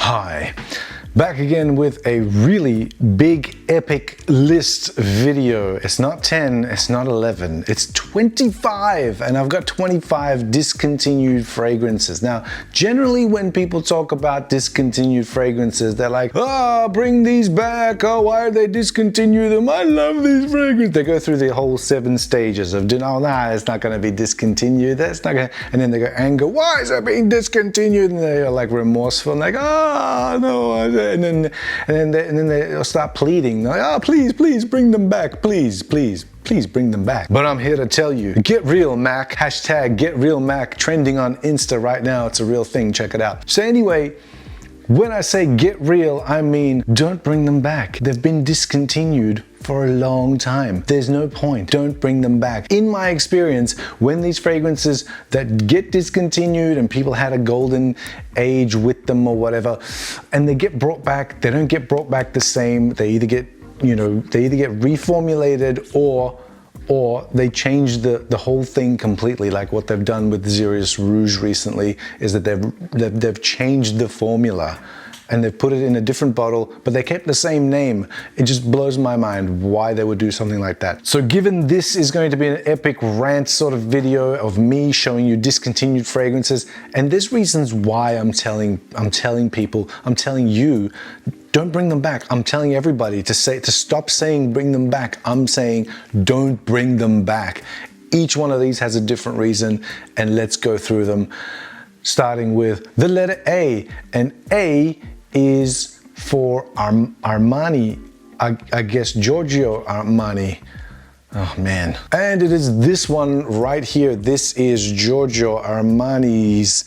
Hi, back again with a really big epic list video. It's not 10, it's not 11, it's 25, and I've got 25 discontinued fragrances. Now, generally when people talk about discontinued fragrances, they're like, oh, bring these back, oh, why are they discontinued them? I love these fragrances. They go through the whole 7 stages of, oh, nah, it's not gonna be discontinued, that's not gonna, and then they go anger, why is it being discontinued? And they're like remorseful, and like, oh, no, and then they'll start pleading, like, oh, please bring them back, please bring them back. But I'm here to tell you, get real Mac, hashtag get real Mac, trending on Insta right now. It's a real thing, check it out. So anyway, when I say get real, I mean don't bring them back. They've been discontinued for a long time. There's no point. Don't bring them back. In my experience, when these fragrances that get discontinued and people had a golden age with them or whatever, and they get brought back, they don't get brought back the same. They either get, reformulated or they change the whole thing completely, like what they've done with Zerius Rouge recently is that they've changed the formula and they've put it in a different bottle, but they kept the same name. It just blows my mind why they would do something like that. So given this is going to be an epic rant sort of video of me showing you discontinued fragrances, and there's reasons why I'm telling you, don't bring them back. I'm telling everybody to stop saying bring them back. I'm saying don't bring them back. Each one of these has a different reason, and let's go through them. Starting with the letter A, and A is for Armani, I guess Giorgio Armani. Oh man. And it is this one right here. This is Giorgio Armani's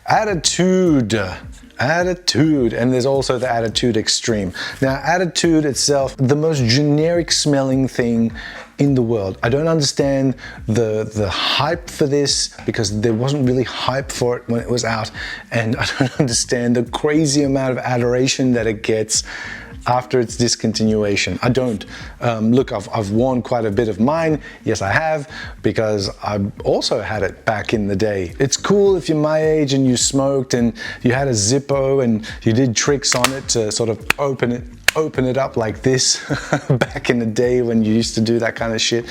Attitude, and there's also the Attitude Extreme. Now, Attitude itself, the most generic smelling thing in the world. I don't understand the hype for this, because there wasn't really hype for it when it was out, and I don't understand the crazy amount of adoration that it gets after its discontinuation. I don't. Look, I've worn quite a bit of mine. Yes, I have, because I also had it back in the day. It's cool if you're my age and you smoked and you had a Zippo and you did tricks on it to sort of open it up like this back in the day when you used to do that kind of shit.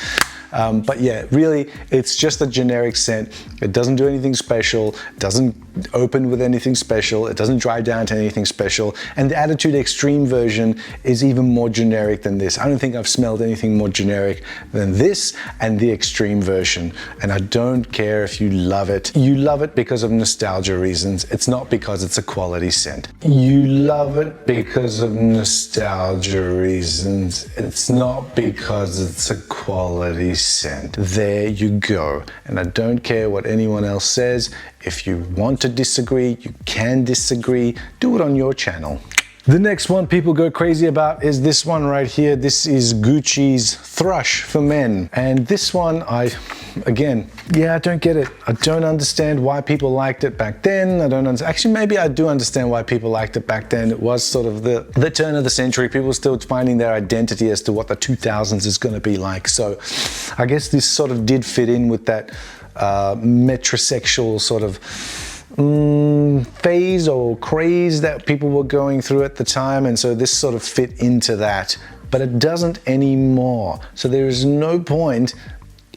But yeah, really, it's just a generic scent. It doesn't do anything special. It doesn't open with anything special. It doesn't dry down to anything special. And the Attitude Extreme version is even more generic than this. I don't think I've smelled anything more generic than this and the Extreme version. And I don't care if you love it. You love it because of nostalgia reasons. It's not because it's a quality scent. You love it because of nostalgia reasons. It's not because it's a quality scent. There you go. And I don't care what anyone else says. If you want to disagree, you can disagree. Do it on your channel. The next one people go crazy about is this one right here. This is Gucci's Thrush for Men. And this one, I don't get it. I don't understand why people liked it back then. Actually, maybe I do understand why people liked it back then. It was sort of the turn of the century. People were still finding their identity as to what the 2000s is going to be like. So I guess this sort of did fit in with that metrosexual sort of phase or craze that people were going through at the time, and so this sort of fit into that, but it doesn't anymore. So there is no point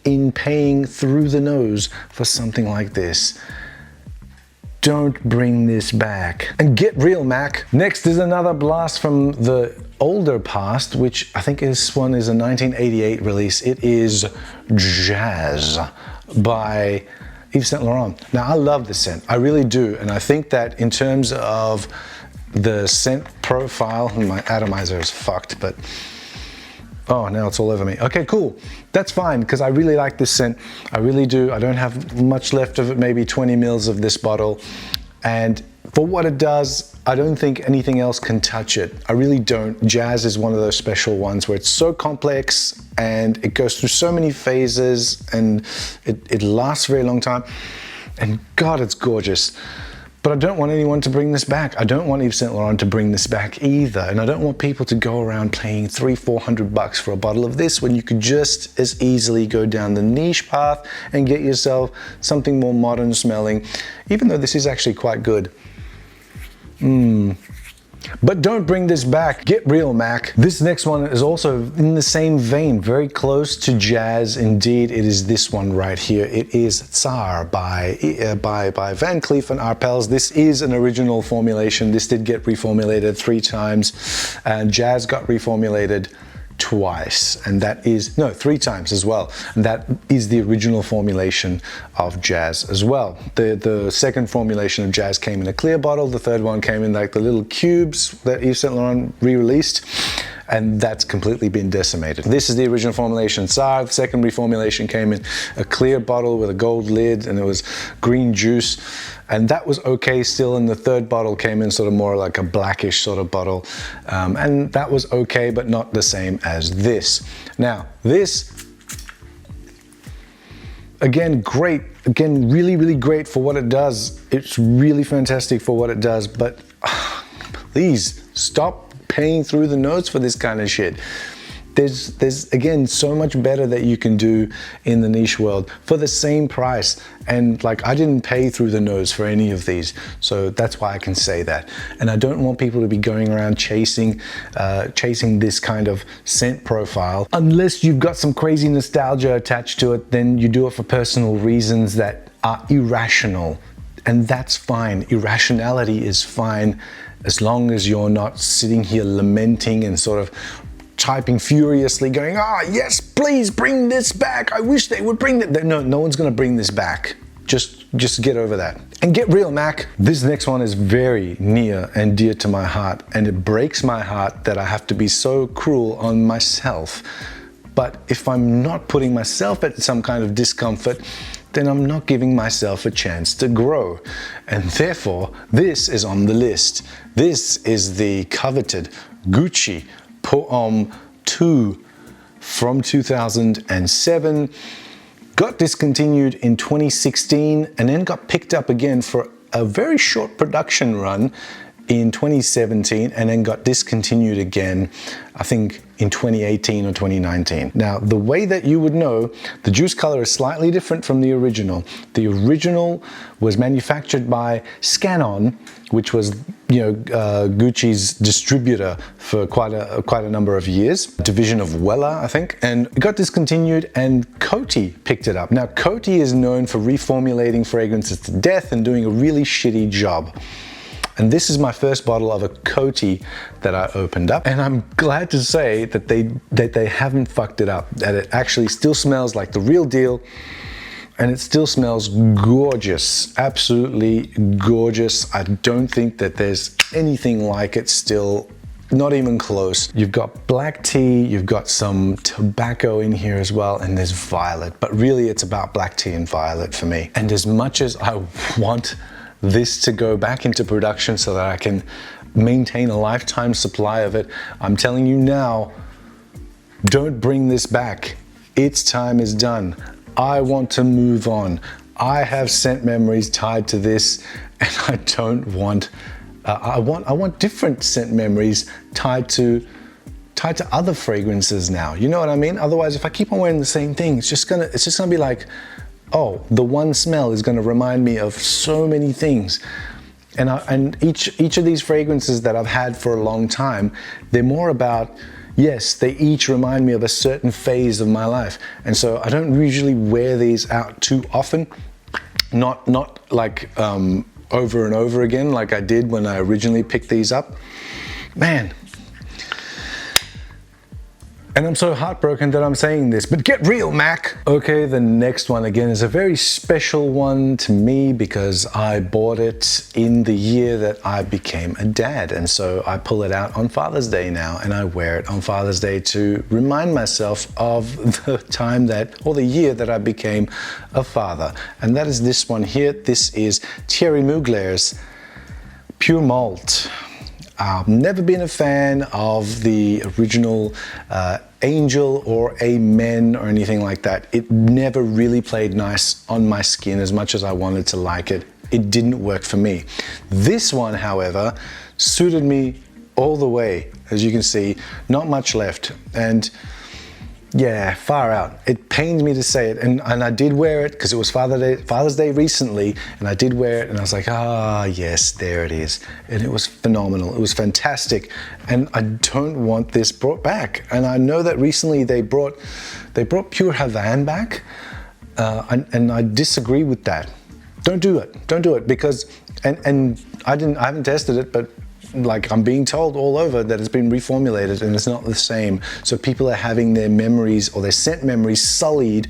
in paying through the nose for something like this. Don't bring this back. And get real, Mac. Next is another blast from the older past, which I think this one is a 1988 release. It is Jazz by Yves Saint Laurent. Now, I love this scent, I really do, and I think that in terms of the scent profile, my atomizer is fucked, but oh, now it's all over me. Okay, cool, that's fine, because I really like this scent, I really do. I don't have much left of it, maybe 20 mils of this bottle, and for what it does, I don't think anything else can touch it. I really don't. Jazz is one of those special ones where it's so complex and it goes through so many phases and it lasts a very long time. And God, it's gorgeous. But I don't want anyone to bring this back. I don't want Yves Saint Laurent to bring this back either. And I don't want people to go around paying $300-400 for a bottle of this when you could just as easily go down the niche path and get yourself something more modern smelling, even though this is actually quite good. But don't bring this back. Get real, Mac. This next one is also in the same vein, very close to jazz. Indeed, it is this one right here. It is Tsar by Van Cleef and Arpels. This is an original formulation. This did get reformulated 3 times, and jazz got reformulated twice, and that is, no, 3 times as well, and that is the original formulation of jazz as well. The second formulation of jazz came in a clear bottle, the third one came in like the little cubes that Yves Saint Laurent re-released, and that's completely been decimated. This is the original formulation Tsar. The second reformulation came in a clear bottle with a gold lid, and it was green juice, and that was okay still. And the third bottle came in sort of more like a blackish sort of bottle, and that was okay, but not the same as this. Now, this, again, great. Again, really, really great for what it does. It's really fantastic for what it does, but please stop paying through the nose for this kind of shit. There's again so much better that you can do in the niche world for the same price, and like, I didn't pay through the nose for any of these, so that's why I can say that. And I don't want people to be going around chasing this kind of scent profile. Unless you've got some crazy nostalgia attached to it, then you do it for personal reasons that are irrational, and that's fine. Irrationality is fine, as long as you're not sitting here lamenting and sort of typing furiously, going, "Ah, yes, please bring this back. I wish they would bring that." No one's gonna bring this back. Just get over that. And get real, Mac. This next one is very near and dear to my heart, and it breaks my heart that I have to be so cruel on myself. But if I'm not putting myself at some kind of discomfort, then I'm not giving myself a chance to grow. And therefore, this is on the list. This is the coveted Gucci Pour Homme 2 from 2007. Got discontinued in 2016 and then got picked up again for a very short production run in 2017, and then got discontinued again, I think in 2018 or 2019. Now, the way that you would know, the juice color is slightly different from the original. The original was manufactured by Scanon, which was, Gucci's distributor for quite a number of years, division of Wella, I think, and it got discontinued, and Coty picked it up. Now, Coty is known for reformulating fragrances to death and doing a really shitty job. And this is my first bottle of a Coty that I opened up, and I'm glad to say that they haven't fucked it up, that it actually still smells like the real deal, and it still smells gorgeous, absolutely gorgeous. I don't think that there's anything like it still, not even close. You've got black tea, you've got some tobacco in here as well, and there's violet, but really it's about black tea and violet for me. And as much as I want this to go back into production so that I can maintain a lifetime supply of it, I'm telling you now, don't bring this back. Its time is done. I want to move on. I have scent memories tied to this, and I don't want, I want different scent memories tied to other fragrances now. You know what I mean? Otherwise, if I keep on wearing the same thing, it's just gonna be like, oh, the one smell is going to remind me of so many things. And each of these fragrances that I've had for a long time, they're more about, yes, they each remind me of a certain phase of my life. And so I don't usually wear these out too often, not like over and over again like I did when I originally picked these up. Man. And I'm so heartbroken that I'm saying this, but get real, Mac. Okay, the next one again is a very special one to me because I bought it in the year that I became a dad. And so I pull it out on Father's Day now, and I wear it on Father's Day to remind myself of the time or the year that I became a father. And that is this one here. This is Thierry Mugler's Pure Malt. I've never been a fan of the original Angel or Amen or anything like that. It never really played nice on my skin as much as I wanted to like it. It didn't work for me. This one, however, suited me all the way. As you can see, not much left. And Yeah, far out. It pains me to say it, and I did wear it because it was Father's Day recently, and I did wear it, and I was like, ah, yes, there it is, and it was phenomenal. It was fantastic, and I don't want this brought back. And I know that recently they brought Pure Havane back, and I disagree with that. Don't do it. Don't do it because, and I haven't tested it, but like I'm being told all over that it's been reformulated and it's not the same. So people are having their memories or their scent memories sullied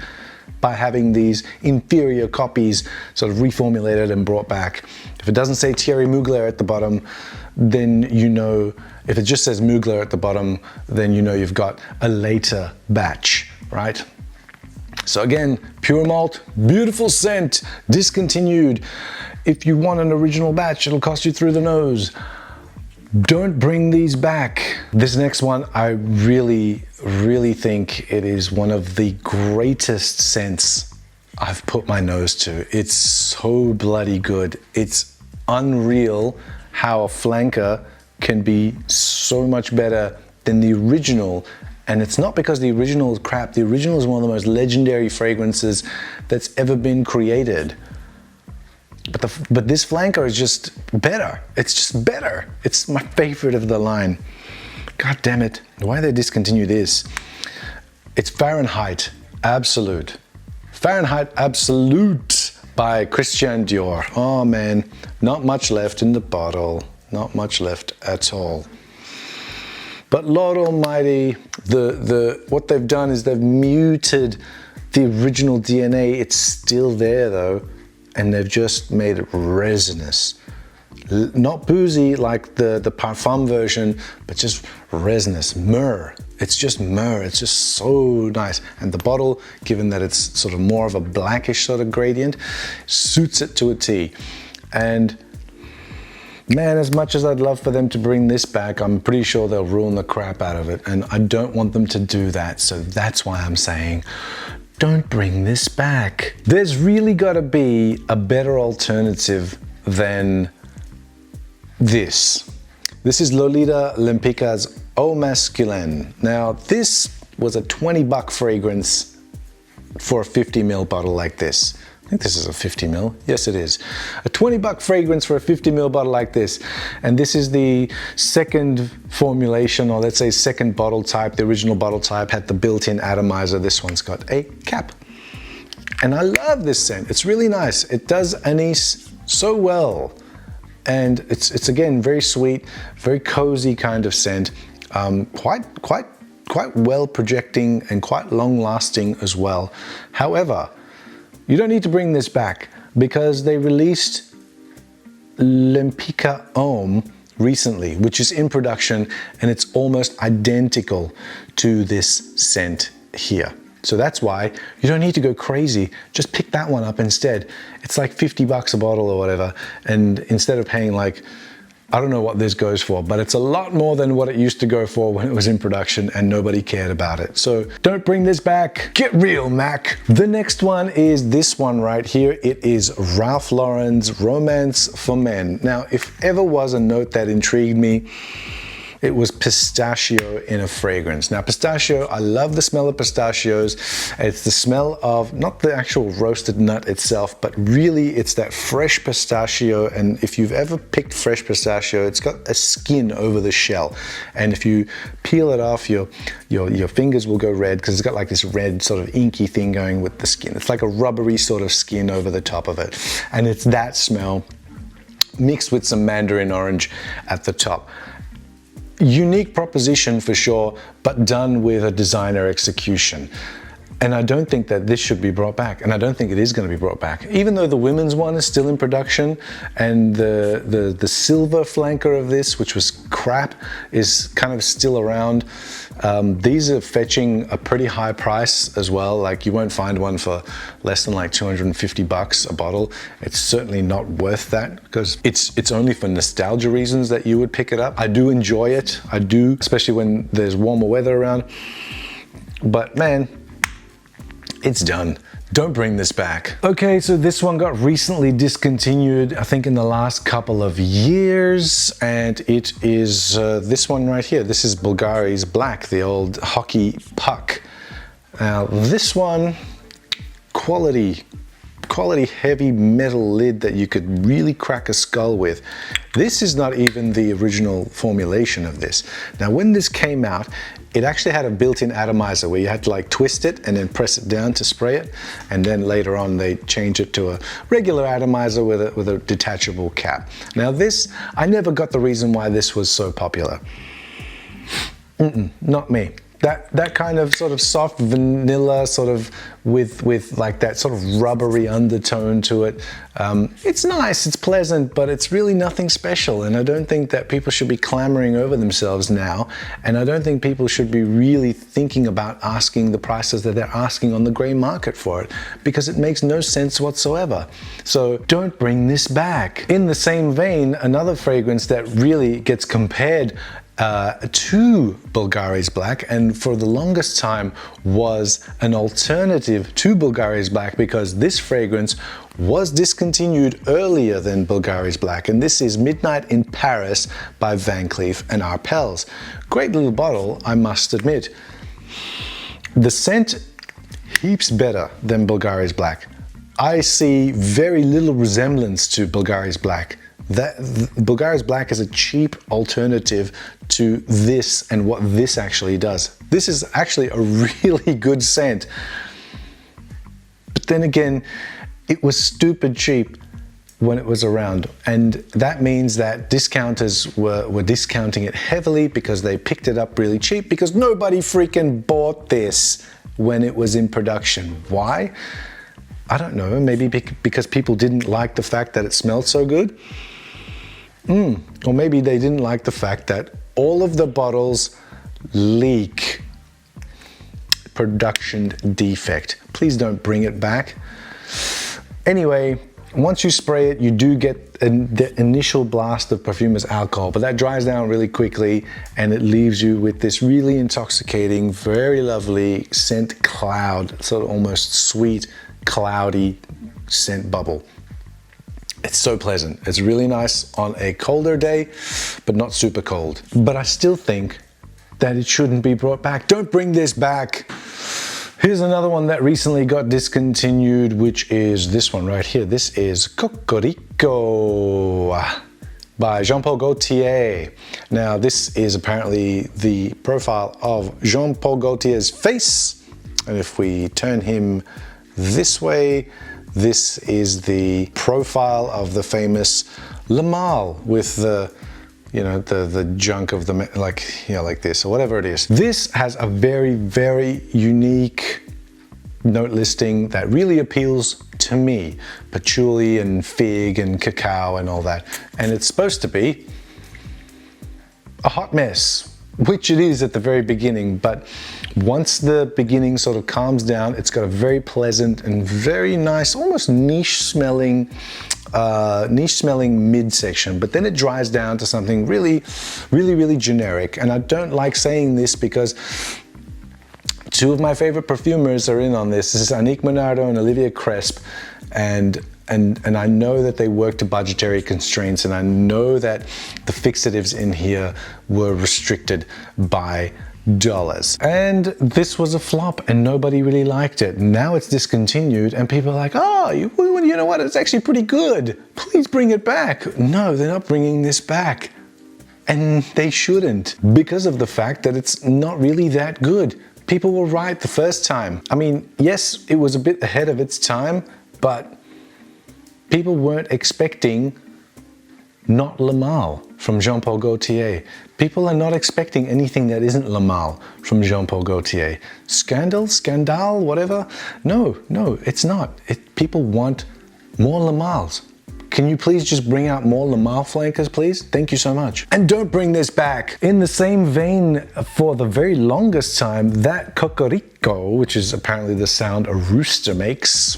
by having these inferior copies sort of reformulated and brought back. If it doesn't say Thierry Mugler at the bottom, then you know, if it just says Mugler at the bottom, then you know you've got a later batch, right? So again, pure malt, beautiful scent, discontinued. If you want an original batch, it'll cost you through the nose. Don't bring these back. This next one, I really, really think it is one of the greatest scents I've put my nose to. It's so bloody good. It's unreal how a flanker can be so much better than the original. And it's not because the original is crap. The original is one of the most legendary fragrances that's ever been created. But this flanker is just better. It's just better. It's my favorite of the line. God damn it. Why they discontinue this? It's Fahrenheit Absolute. Fahrenheit Absolute by Christian Dior. Oh man, not much left in the bottle. Not much left at all. But Lord Almighty, what they've done is they've muted the original DNA. It's still there though. And they've just made it resinous. Not boozy like the parfum version, but just resinous, myrrh. It's just myrrh, it's just so nice. And the bottle, given that it's sort of more of a blackish sort of gradient, suits it to a T. And man, as much as I'd love for them to bring this back, I'm pretty sure they'll ruin the crap out of it. And I don't want them to do that. So that's why I'm saying, don't bring this back. There's really gotta be a better alternative than this. This is Lolita Lempica's Eau Masculine. Now, this was a 20 buck fragrance for a 50 ml bottle like this. I think this is a 50 ml. Yes, it is. A 20 buck fragrance for a 50 ml bottle like this. And this is the second formulation, or let's say second bottle type. The original bottle type had the built-in atomizer. This one's got a cap. And I love this scent. It's really nice. It does anise so well. And it's again, very sweet, very cozy kind of scent. Quite well projecting and quite long lasting as well. However, you don't need to bring this back because they released Lempica Homme recently, which is in production, and it's almost identical to this scent here. So that's why you don't need to go crazy. Just pick that one up instead. It's like 50 bucks a bottle or whatever. And instead of paying like, I don't know what this goes for, but it's a lot more than what it used to go for when it was in production and nobody cared about it. So don't bring this back. Get real, Mac. The next one is this one right here. It is Ralph Lauren's Romance for Men. Now, if ever was a note that intrigued me, it was pistachio in a fragrance. Now, pistachio, I love the smell of pistachios. It's the smell of not the actual roasted nut itself, but really it's that fresh pistachio. And if you've ever picked fresh pistachio, it's got a skin over the shell. And if you peel it off, your fingers will go red because it's got like this red sort of inky thing going with the skin. It's like a rubbery sort of skin over the top of it. And it's that smell mixed with some mandarin orange at the top. Unique proposition for sure, but done with a designer execution. And I don't think that this should be brought back, and I don't think it is going to be brought back. Even though the women's one is still in production, and the silver flanker of this, which was crap, is kind of still around. These are fetching a pretty high price as well. Like you won't find one for less than like 250 bucks a bottle. It's certainly not worth that because it's only for nostalgia reasons that you would pick it up. I do enjoy it. I do, especially when there's warmer weather around. But man, it's done. Don't bring this back. Okay, so this one got recently discontinued, I think in the last couple of years, and it is this one right here. This is Bulgari's Black, the old hockey puck. Now this one, quality heavy metal lid that you could really crack a skull with. This is not even the original formulation of this. Now when this came out, it actually had a built-in atomizer where you had to like twist it and then press it down to spray it, and then later on they changed it to a regular atomizer with a detachable cap. Now this, I never got the reason why this was so popular. Not me. That kind of sort of soft vanilla, sort of with like that sort of rubbery undertone to it. It's nice, it's pleasant, but it's really nothing special. And I don't think that people should be clamoring over themselves now. And I don't think people should be really thinking about asking the prices that they're asking on the grey market for it, because it makes no sense whatsoever. So don't bring this back. In the same vein, another fragrance that really gets compared to Bulgari's Black, and for the longest time was an alternative to Bulgari's Black, because this fragrance was discontinued earlier than Bulgari's Black, and this is Midnight in Paris by Van Cleef and Arpels. Great little bottle, I must admit. The scent heaps better than Bulgari's Black. I see very little resemblance to Bulgari's Black. Bulgari's Black is a cheap alternative to this and what this actually does. This is actually a really good scent. But then again, it was stupid cheap when it was around. And that means that discounters were discounting it heavily because they picked it up really cheap, because nobody freaking bought this when it was in production. Why? I don't know, maybe because people didn't like the fact that it smelled so good. Or maybe they didn't like the fact that all of the bottles leak. Production defect. Please don't bring it back. Anyway, once you spray it, you do get the initial blast of perfumer's alcohol, but that dries down really quickly and it leaves you with this really intoxicating, very lovely scent cloud, sort of almost sweet, cloudy scent bubble. It's so pleasant. It's really nice on a colder day, but not super cold. But I still think that it shouldn't be brought back. Don't bring this back. Here's another one that recently got discontinued, which is this one right here. This is Cocorico by Jean Paul Gaultier. Now, this is apparently the profile of Jean Paul Gaultier's face. And if we turn him this way, this is the profile of the famous Le Male with the, you know, the junk of the, like, you know, like this or whatever it is. This has a very, very unique note listing that really appeals to me. Patchouli and fig and cacao and all that. And it's supposed to be a hot mess, which it is at the very beginning, but once the beginning sort of calms down, it's got a very pleasant and very nice, almost niche smelling midsection, but then it dries down to something really, really, really generic. And I don't like saying this because two of my favorite perfumers are in on this. This is Annick Monardo and Olivia Cresp, and I know that they work to budgetary constraints, and I know that the fixatives in here were restricted by dollars. And this was a flop and nobody really liked it. Now it's discontinued and people are like, oh, you know what, it's actually pretty good. Please bring it back. No, they're not bringing this back. And they shouldn't, because of the fact that it's not really that good. People were right the first time. I mean, yes, it was a bit ahead of its time, but people weren't expecting not Le Male from Jean Paul Gaultier. People are not expecting anything that isn't Le Male from Jean Paul Gaultier. Scandal, whatever. No, it's not. People want more Le Males. Can you please just bring out more Le Male flankers, please? Thank you so much. And don't bring this back. In the same vein, for the very longest time, that Cocorico, which is apparently the sound a rooster makes,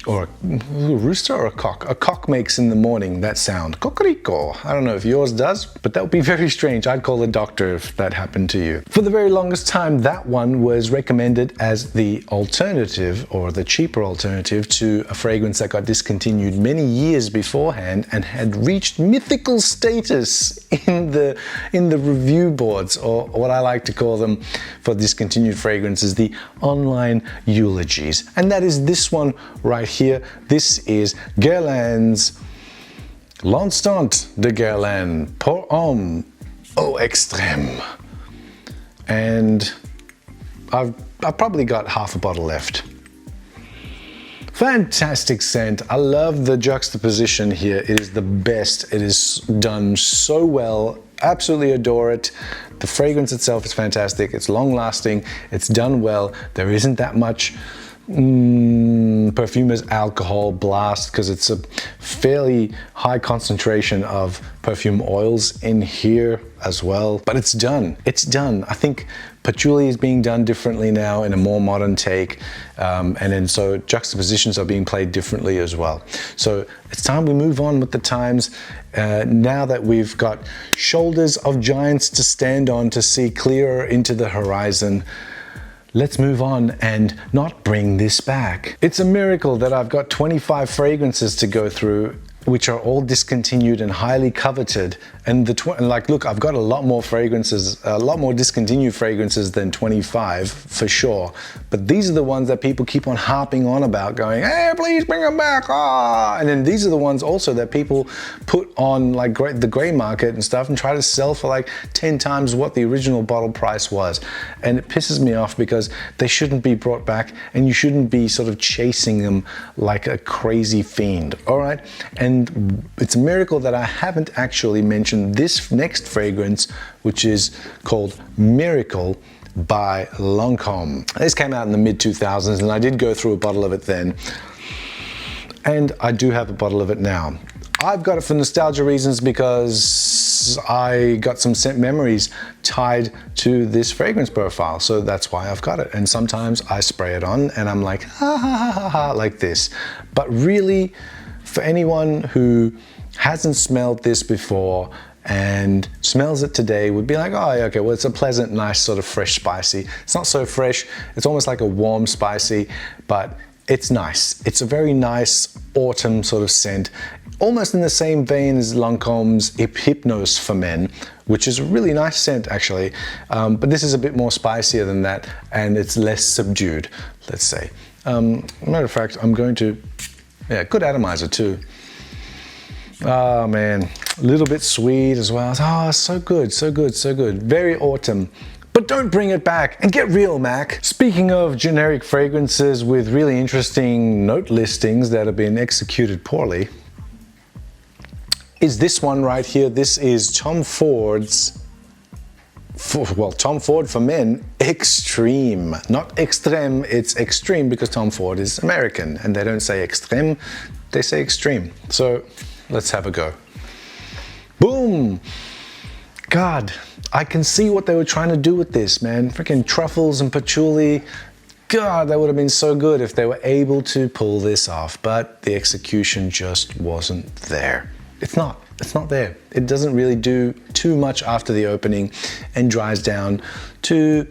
or a rooster or a cock? A cock makes in the morning that sound, cocorico. I don't know if yours does, but that would be very strange. I'd call a doctor if that happened to you. For the very longest time, that one was recommended as the alternative or the cheaper alternative to a fragrance that got discontinued many years beforehand and had reached mythical status in the review boards, or what I like to call them for discontinued fragrances, the online eulogies. And that is this one right here. This is Guerlain's L'instant de Guerlain pour homme au extrême. And I've probably got half a bottle left. Fantastic scent. I love the juxtaposition here. It is the best. It is done so well. Absolutely adore it. The fragrance itself is fantastic. It's long lasting. It's done well. There isn't that much perfumer's alcohol blast because it's a fairly high concentration of perfume oils in here as well. But it's done. It's done. I think patchouli is being done differently now in a more modern take, and then so juxtapositions are being played differently as well. So it's time we move on with the times. Now that we've got shoulders of giants to stand on to see clearer into the horizon, let's move on and not bring this back. It's a miracle that I've got 25 fragrances to go through, which are all discontinued and highly coveted. And look, I've got a lot more fragrances, a lot more discontinued fragrances than 25 for sure. But these are the ones that people keep on harping on about, going, hey, please bring them back. Ah! And then these are the ones also that people put on like the gray market and stuff and try to sell for like 10 times what the original bottle price was. And it pisses me off because they shouldn't be brought back and you shouldn't be sort of chasing them like a crazy fiend, all right? And it's a miracle that I haven't actually mentioned this next fragrance, which is called Miracle by Lancome. This came out in the mid-2000s and I did go through a bottle of it then. And I do have a bottle of it now. I've got it for nostalgia reasons because I got some scent memories tied to this fragrance profile. So that's why I've got it. And sometimes I spray it on and I'm like, ha ha ha ha ha, like this. But really, for anyone who hasn't smelled this before and smells it today, would be like, oh, okay, well, it's a pleasant, nice sort of fresh spicy. It's not so fresh. It's almost like a warm spicy, but it's nice. It's a very nice autumn sort of scent, almost in the same vein as Lancome's Hypnose for Men, which is a really nice scent actually. But this is a bit more spicier than that and it's less subdued, let's say. Matter of fact, I'm going to, yeah, good atomizer too. Oh man, a little bit sweet as well. Oh, so good, so good, so good. Very autumn. But don't bring it back and get real, Mac. Speaking of generic fragrances with really interesting note listings that have been executed poorly, is this one right here. This is Tom Ford's, Tom Ford for Men, Extreme. Not extreme, it's extreme because Tom Ford is American and they don't say extreme, they say extreme. So let's have a go. Boom! God, I can see what they were trying to do with this, man. Freaking truffles and patchouli. God, that would have been so good if they were able to pull this off, but the execution just wasn't there. It's not there. It doesn't really do too much after the opening and dries down to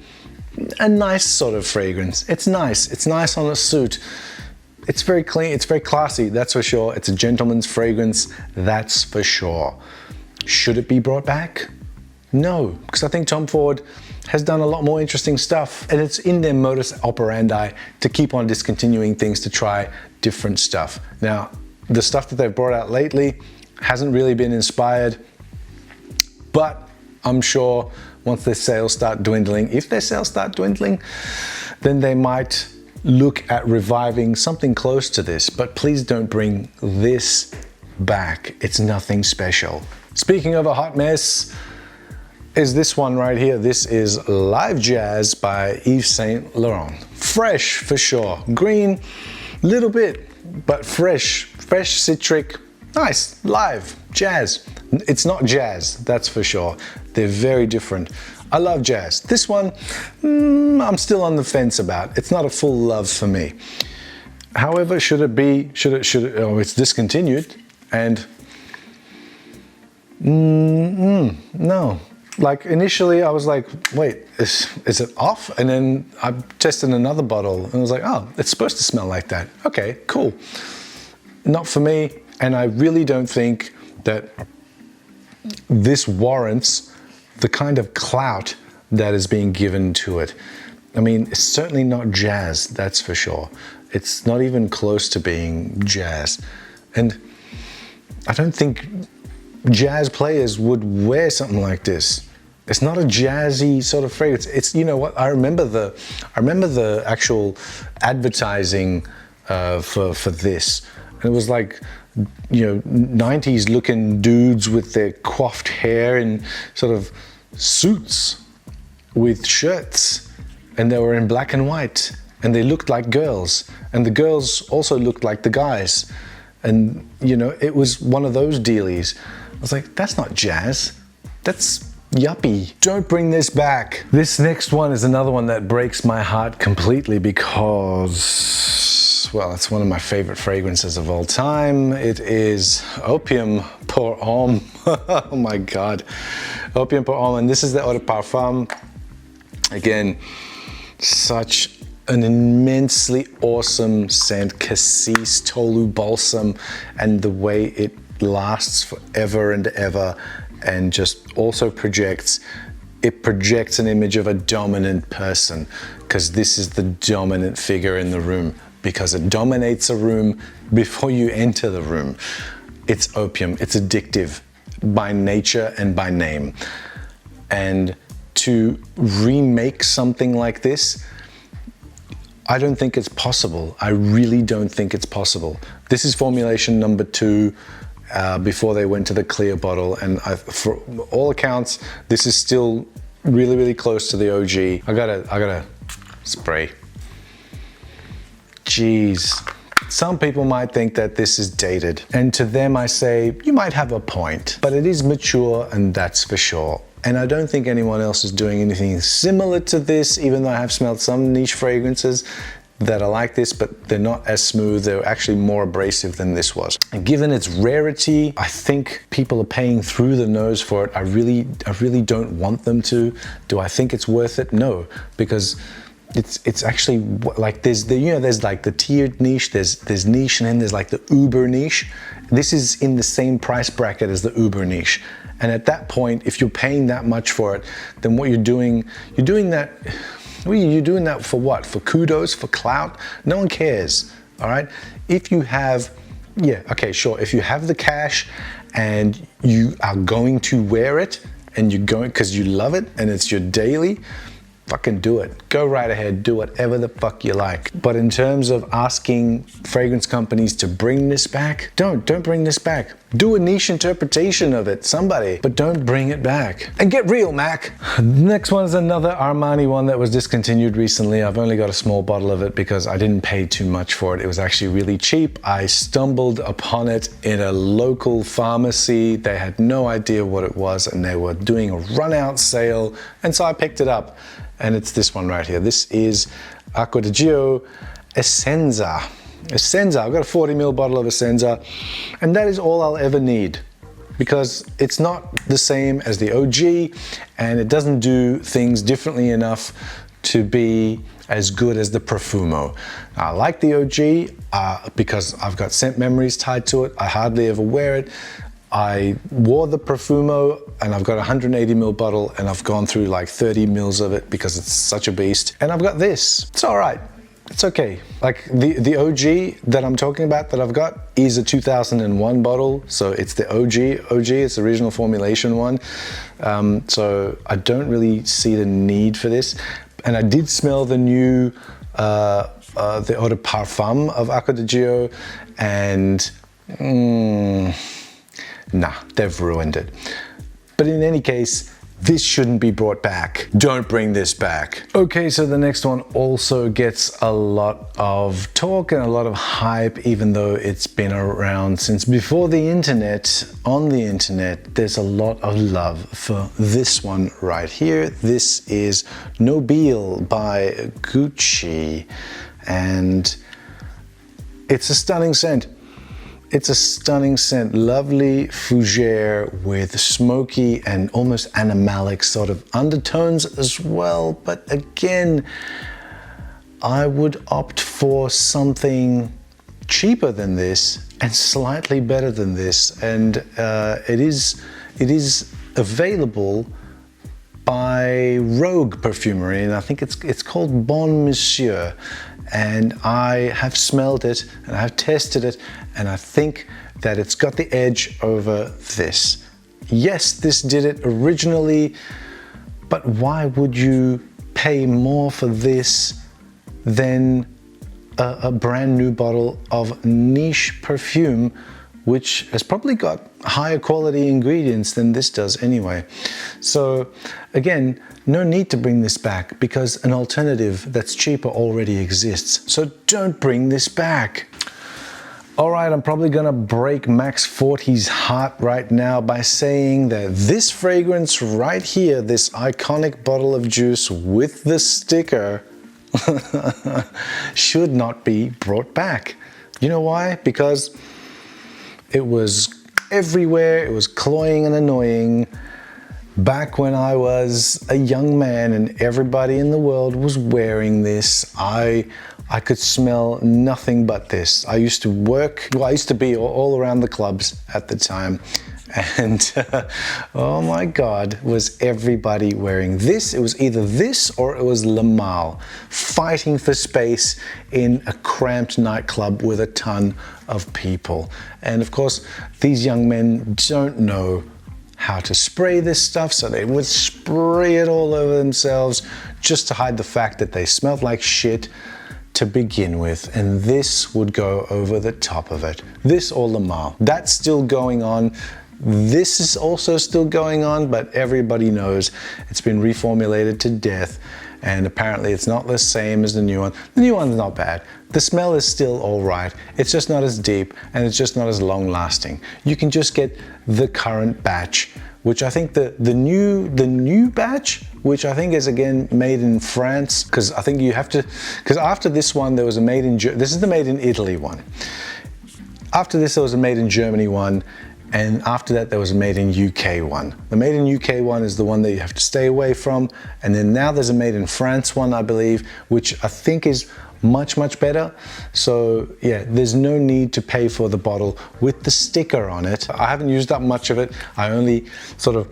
a nice sort of fragrance. It's nice on a suit. It's very clean, it's very classy, that's for sure. It's a gentleman's fragrance, that's for sure. Should it be brought back? No, because I think Tom Ford has done a lot more interesting stuff and it's in their modus operandi to keep on discontinuing things to try different stuff. Now, the stuff that they've brought out lately hasn't really been inspired, but I'm sure once their sales start dwindling, if their sales start dwindling, then they might look at reviving something close to this, but please don't bring this back. It's nothing special. Speaking of a hot mess, is this one right here. This is Live Jazz by Yves Saint Laurent. Fresh for sure. Green, little bit, but fresh citric, nice, live, jazz. It's not jazz, that's for sure. They're very different. I love jazz. This one, I'm still on the fence about. It's not a full love for me. However, should it, oh, it's discontinued, and no. Like initially I was like, wait, is it off? And then I tested another bottle and I was like, oh, it's supposed to smell like that. Okay, cool. Not for me. And I really don't think that this warrants the kind of clout that is being given to it. I mean, it's certainly not jazz, that's for sure. It's not even close to being jazz. And I don't think jazz players would wear something like this. It's not a jazzy sort of fragrance. It's, you know what, I remember the actual advertising for this. And it was like, you know, 90s looking dudes with their coiffed hair and sort of suits with shirts, and they were in black and white, and they looked like girls, and the girls also looked like the guys. And, you know, it was one of those dealies. I was like, that's not jazz, that's yuppie. Don't bring this back. This next one is another one that breaks my heart completely because, well, it's one of my favorite fragrances of all time. It is Opium pour homme. Oh my God. Opium pour homme, and this is the eau de parfum. Again, such an immensely awesome scent, cassis, tolu balsam, and the way it lasts forever and ever, and just also projects an image of a dominant person, because this is the dominant figure in the room, because it dominates a room before you enter the room. It's opium, it's addictive by nature and by name. And to remake something like this, I don't think it's possible. I really don't think it's possible. This is formulation number 2 before they went to the clear bottle, and for all accounts, this is still really, really close to the OG. I gotta spray. Jeez. Some people might think that this is dated, and to them I say, you might have a point, but it is mature, and that's for sure. And I don't think anyone else is doing anything similar to this, even though I have smelled some niche fragrances that are like this, but they're not as smooth. They're actually more abrasive than this was. And given its rarity, I think people are paying through the nose for it. I really don't want them to. Do I think it's worth it? No, because it's actually like there's like the tiered niche, there's niche, and then there's like the uber niche. This is in the same price bracket as the uber niche. And at that point, if you're paying that much for it, then what you're doing that for what? For kudos, for clout? No one cares, all right? If you have, yeah, okay, sure. If you have the cash and you are going to wear it and you're going because you love it and it's your daily, fucking do it. Go right ahead, do whatever the fuck you like. But in terms of asking fragrance companies to bring this back, don't bring this back. Do a niche interpretation of it, somebody, but don't bring it back. And get real, Mac. Next one is another Armani one that was discontinued recently. I've only got a small bottle of it because I didn't pay too much for it. It was actually really cheap. I stumbled upon it in a local pharmacy. They had no idea what it was and they were doing a run out sale. And so I picked it up. And it's this one right here. This is Aqua di Gio Essenza. Essenza, I've got a 40 ml bottle of Essenza, and that is all I'll ever need because it's not the same as the OG and it doesn't do things differently enough to be as good as the Profumo. I like the OG because I've got scent memories tied to it. I hardly ever wear it. I wore the Profumo and I've got a 180 ml bottle and I've gone through like 30 mils of it because it's such a beast. And I've got this. It's all right. It's okay. Like the OG that I'm talking about that I've got is a 2001 bottle. So it's the OG, it's the original formulation one. So I don't really see the need for this. And I did smell the new, the eau de parfum of Aqua di Gio and nah, they've ruined it. But in any case, this shouldn't be brought back. Don't bring this back. Okay, so the next one also gets a lot of talk and a lot of hype, even though it's been around since before the internet. On the internet, there's a lot of love for this one right here. This is Nobile by Gucci. And It's a stunning scent. It's a stunning scent. Lovely fougere with smoky and almost animalic sort of undertones as well. But again, I would opt for something cheaper than this and slightly better than this. And it is available by Rogue Perfumery, and I think it's called Bon Monsieur. And I have smelled it and I've tested it, and I think that it's got the edge over this. Yes, this did it originally, but why would you pay more for this than a brand new bottle of niche perfume, which has probably got higher quality ingredients than this does anyway? So again, no need to bring this back because an alternative that's cheaper already exists. So don't bring this back. All right, I'm probably gonna break Max 40's heart right now by saying that this fragrance right here, this iconic bottle of juice with the sticker, should not be brought back. You know why? Because it was everywhere, it was cloying and annoying. Back when I was a young man and everybody in the world was wearing this, I could smell nothing but this. I used to work, well, I used to be all around the clubs at the time, and oh my God, was everybody wearing this? It was either this or it was Le Male, fighting for space in a cramped nightclub with a ton of people. And of course, these young men don't know how to spray this stuff, so they would spray it all over themselves just to hide the fact that they smelled like shit to begin with, and this would go over the top of it. This or Le Male. That's still going on. This is also still going on, but everybody knows it's been reformulated to death, and apparently it's not the same as the new one. The new one's not bad. The smell is still all right. It's just not as deep, and it's just not as long lasting. You can just get the current batch, which I think the new batch, which I think is again made in France, because I think you have to, because after this one there was a made in, this is the made in Italy one. After this there was a made in Germany one, and after that there was a made in UK one. The made in UK one is the one that you have to stay away from, and then now there's a made in France one, I believe, which I think is much better. So yeah, there's no need to pay for the bottle with the sticker on it. I haven't used up much of it. I only sort of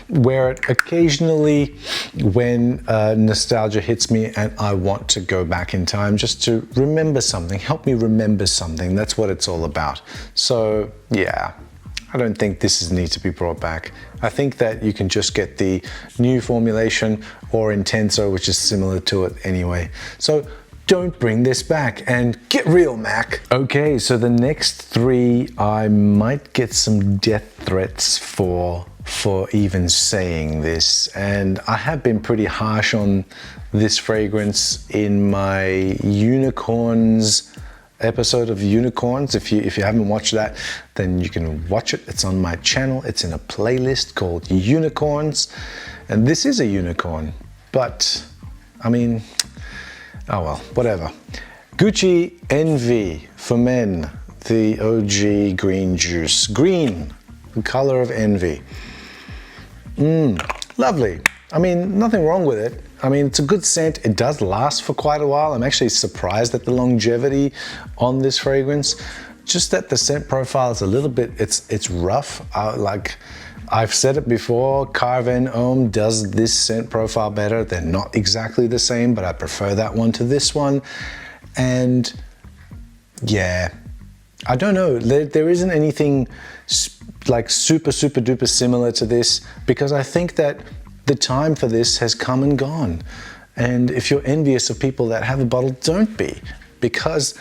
wear it occasionally when nostalgia hits me and I want to go back in time just to remember something, help me remember something. That's what it's all about. So yeah, I don't think this needs to be brought back. I think that you can just get the new formulation or Intenso, which is similar to it anyway. So don't bring this back and get real, Mac. Okay, so the next three I might get some death threats for even saying this, and I have been pretty harsh on this fragrance in my unicorns episode of unicorns. If you haven't watched that, then you can watch it. It's on my channel. It's in a playlist called Unicorns, and this is a unicorn, but I mean, oh well, whatever. Gucci Envy for men, the OG green juice. Green, the color of envy. Lovely. I mean, nothing wrong with it. I mean, it's a good scent. It does last for quite a while. I'm actually surprised at the longevity on this fragrance. Just that the scent profile is a little bit, it's rough. Like I've said it before, Carven Homme does this scent profile better. They're not exactly the same, but I prefer that one to this one. And yeah, I don't know. There isn't anything like super duper similar to this, because I think that the time for this has come and gone. And if you're envious of people that have a bottle, don't be, because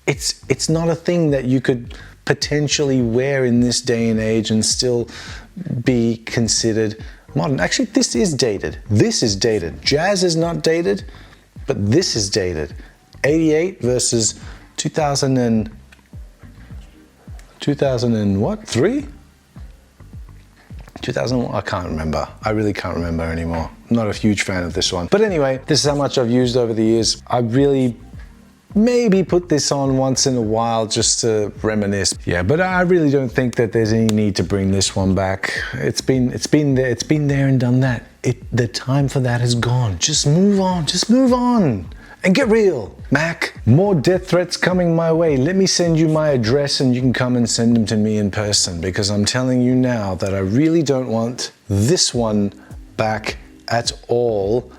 it's not a thing that you could potentially wear in this day and age and still be considered modern. Actually, this is dated. This is dated. Jazz is not dated, but this is dated. 88 versus 2000 and what? 3? 2001, I can't remember. I really can't remember anymore. I'm not a huge fan of this one. But anyway, this is how much I've used over the years. I really maybe put this on once in a while just to reminisce. Yeah, but I really don't think that there's any need to bring this one back. It's been there and done that. The time for that is gone. Just move on and get real, Mac. More death threats coming my way. Let me send you my address and you can come and send them to me in person, because I'm telling you now that I really don't want this one back at all.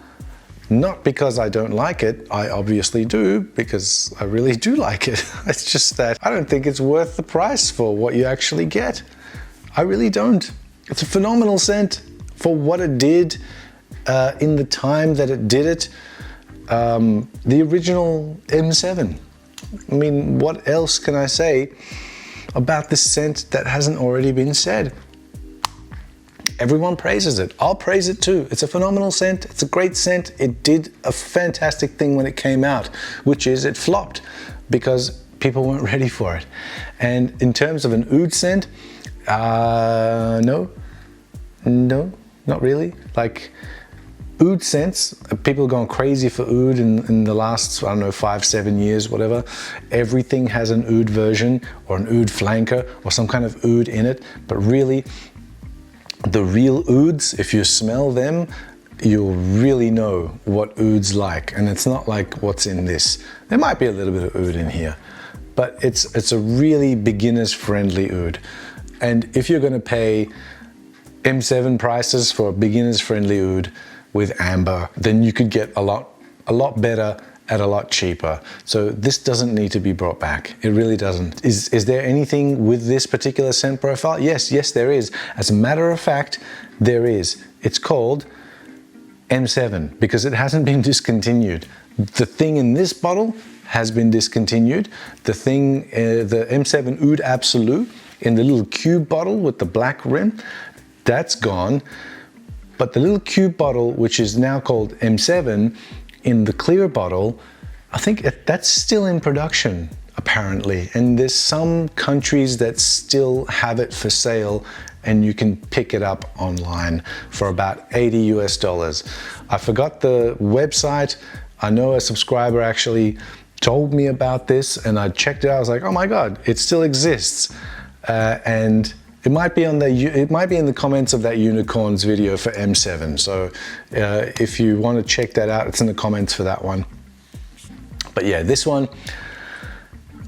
Not because I don't like it, I obviously do, because I really do like it. It's just that I don't think it's worth the price for what you actually get. I really don't. It's a phenomenal scent for what it did in the time that it did it. The original M7. I mean, what else can I say about this scent that hasn't already been said? Everyone praises it. I'll praise it too. It's a phenomenal scent. It's a great scent. It did a fantastic thing when it came out, which is it flopped because people weren't ready for it. And in terms of an oud scent, no, not really. Like oud scents, people have gone crazy for oud in the last, I don't know, 5-7 years, whatever. Everything has an oud version or an oud flanker or some kind of oud in it, but really, the real ouds, if you smell them, you'll really know what oud's like. And it's not like what's in this. There might be a little bit of oud in here, but it's a really beginner's friendly oud. And if you're gonna pay M7 prices for a beginner's friendly oud with amber, then you could get a lot better at a lot cheaper. So this doesn't need to be brought back. It really doesn't. Is there anything with this particular scent profile? Yes, there is. As a matter of fact, there is. It's called M7 because it hasn't been discontinued. The thing in this bottle has been discontinued. The thing, the M7 Oud Absolute in the little cube bottle with the black rim, that's gone. But the little cube bottle, which is now called M7, in the clear bottle, I think that's still in production, apparently. And there's some countries that still have it for sale and you can pick it up online for about $80 US. I forgot the website. I know a subscriber actually told me about this and I checked it out. I was like, oh my God, it still exists. And it might be in the comments of that unicorns video for M7. So if you want to check that out, it's in the comments for that one. But yeah, this one,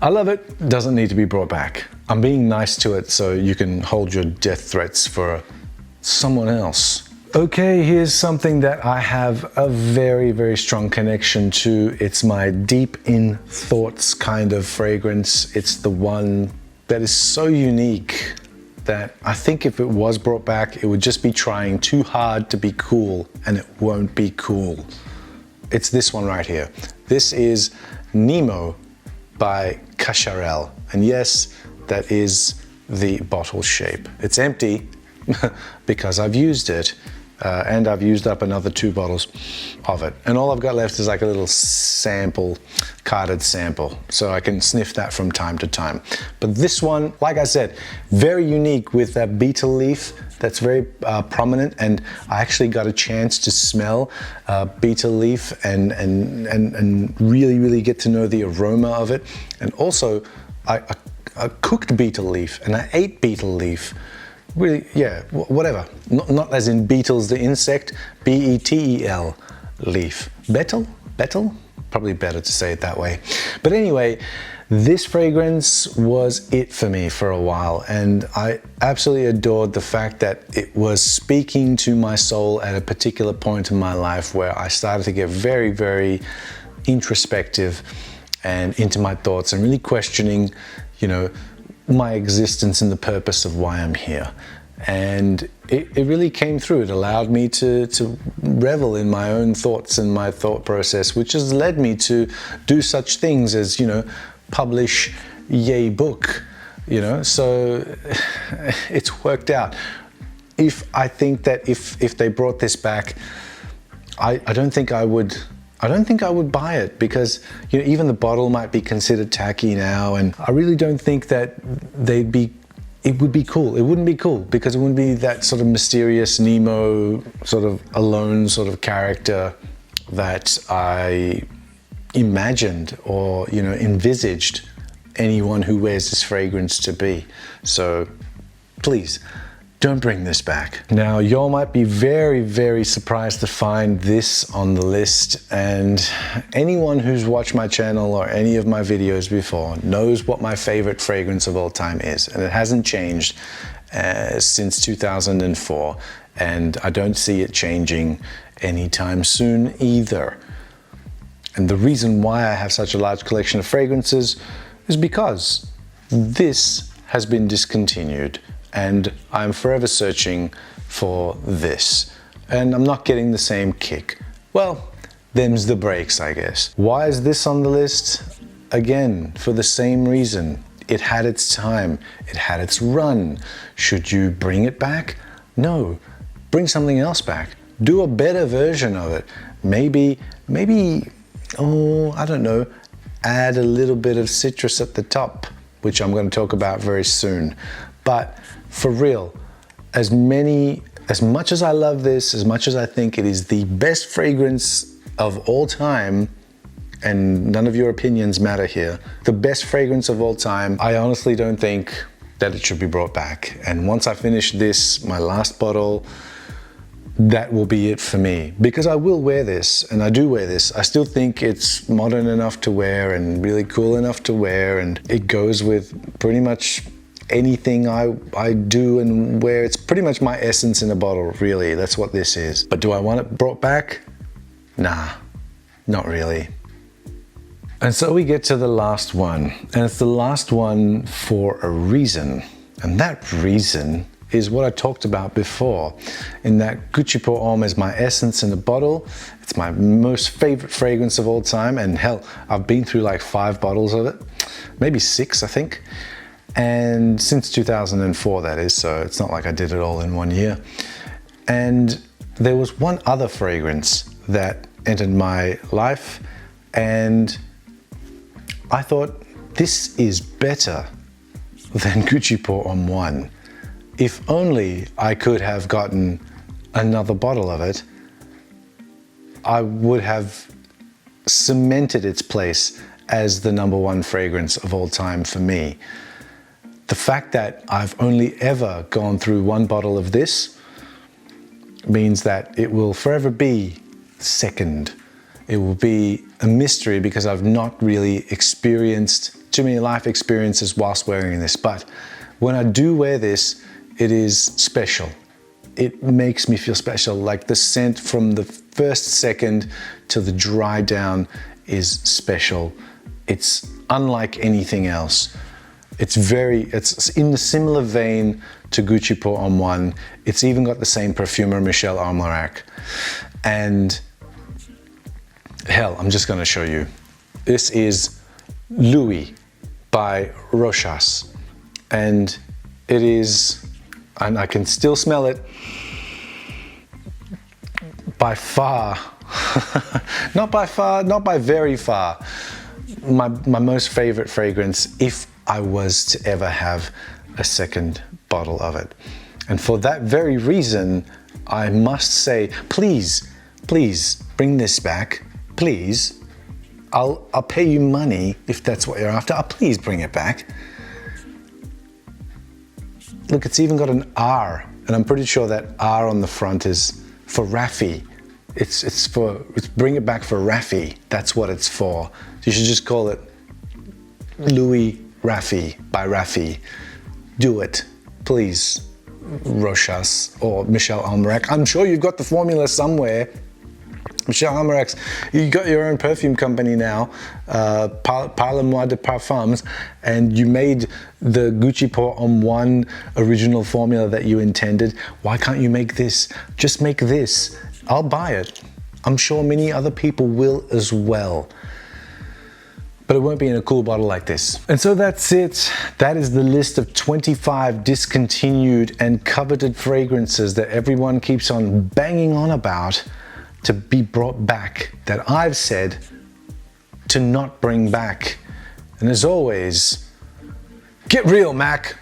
I love it. Doesn't need to be brought back. I'm being nice to it so you can hold your death threats for someone else. Okay, here's something that I have a very, very strong connection to. It's my deep in thoughts kind of fragrance. It's the one that is so unique that I think if it was brought back, it would just be trying too hard to be cool, and it won't be cool. It's this one right here. This is Nemo by Kasharell. And yes, that is the bottle shape. It's empty because I've used it. And I've used up another 2 bottles of it. And all I've got left is like a little sample, carded sample. So I can sniff that from time to time. But this one, like I said, very unique with that beetle leaf that's very prominent. And I actually got a chance to smell beetle leaf and really, really get to know the aroma of it. And also, I cooked beetle leaf and I ate beetle leaf. Really, yeah, whatever. Not as in beetles, the insect, B-E-T-E-L, leaf. Betel? Probably better to say it that way. But anyway, this fragrance was it for me for a while, and I absolutely adored the fact that it was speaking to my soul at a particular point in my life where I started to get very, very introspective and into my thoughts and really questioning, you know, my existence and the purpose of why I'm here. And it really came through. It allowed me to revel in my own thoughts and my thought process, which has led me to do such things as, you know, publish yay book, you know, so it's worked out. I think that if they brought this back, I don't think I would buy it because, you know, even the bottle might be considered tacky now, and I really don't think that it would be cool. It wouldn't be cool because it wouldn't be that sort of mysterious Nemo sort of alone sort of character that I imagined or, you know, envisaged anyone who wears this fragrance to be. So please, don't bring this back. Now, y'all might be very, very surprised to find this on the list, and anyone who's watched my channel or any of my videos before knows what my favorite fragrance of all time is, and it hasn't changed since 2004, and I don't see it changing anytime soon either. And the reason why I have such a large collection of fragrances is because this has been discontinued, and I'm forever searching for this, and I'm not getting the same kick. Well, them's the breaks, I guess. Why is this on the list? Again, for the same reason. It had its time, it had its run. Should you bring it back? No, bring something else back. Do a better version of it. Maybe, oh, I don't know, add a little bit of citrus at the top, which I'm going to talk about very soon. But for real, as much as I love this, as much as I think it is the best fragrance of all time, and none of your opinions matter here, the best fragrance of all time, I honestly don't think that it should be brought back. And once I finish this, my last bottle, that will be it for me, because I will wear this, and I do wear this. I still think it's modern enough to wear and really cool enough to wear, and it goes with pretty much anything I do and wear. It's pretty much my essence in a bottle, really. That's what this is. But do I want it brought back? Nah, not really. And so we get to the last one, and it's the last one for a reason. And that reason is what I talked about before, in that Gucci Pour Homme is my essence in a bottle. It's my most favorite fragrance of all time, and hell, I've been through like 5 bottles of it, maybe 6, I think. And since 2004, that is, so it's not like I did it all in one year. And there was one other fragrance that entered my life, and I thought, this is better than Gucci Pour Homme 1. If only I could have gotten another bottle of it, I would have cemented its place as the #1 fragrance of all time for me. The fact that I've only ever gone through 1 bottle of this means that it will forever be second. It will be a mystery because I've not really experienced too many life experiences whilst wearing this. But when I do wear this, it is special. It makes me feel special. Like the scent from the first second to the dry down is special. It's unlike anything else. It's in the similar vein to Gucci Pour Homme 1. It's even got the same perfumer, Michel Armarac. And hell, I'm just gonna show you. This is Louis by Rochas. And it is, and I can still smell it, by far, not by very far, my most favorite fragrance if I was to ever have a second bottle of it. And for that very reason, I must say, please bring this back, please. I'll pay you money if that's what you're after. Please bring it back. Look, it's even got an R, and I'm pretty sure that R on the front is for Raffi. It's bring it back for Raffi. That's what it's for. You should just call it Louis Raffi by Raffi. Do it, please, Rochas or Michel Armarac. I'm sure you've got the formula somewhere. Michel Armarac, you got your own perfume company now, Parle-moi de Parfums, and you made the Gucci Pour Homme 1 original formula that you intended. Why can't you make this? Just make this. I'll buy it. I'm sure many other people will as well. But it won't be in a cool bottle like this. And so that's it. That is the list of 25 discontinued and coveted fragrances that everyone keeps on banging on about to be brought back, that I've said to not bring back. And as always, get real, Mac.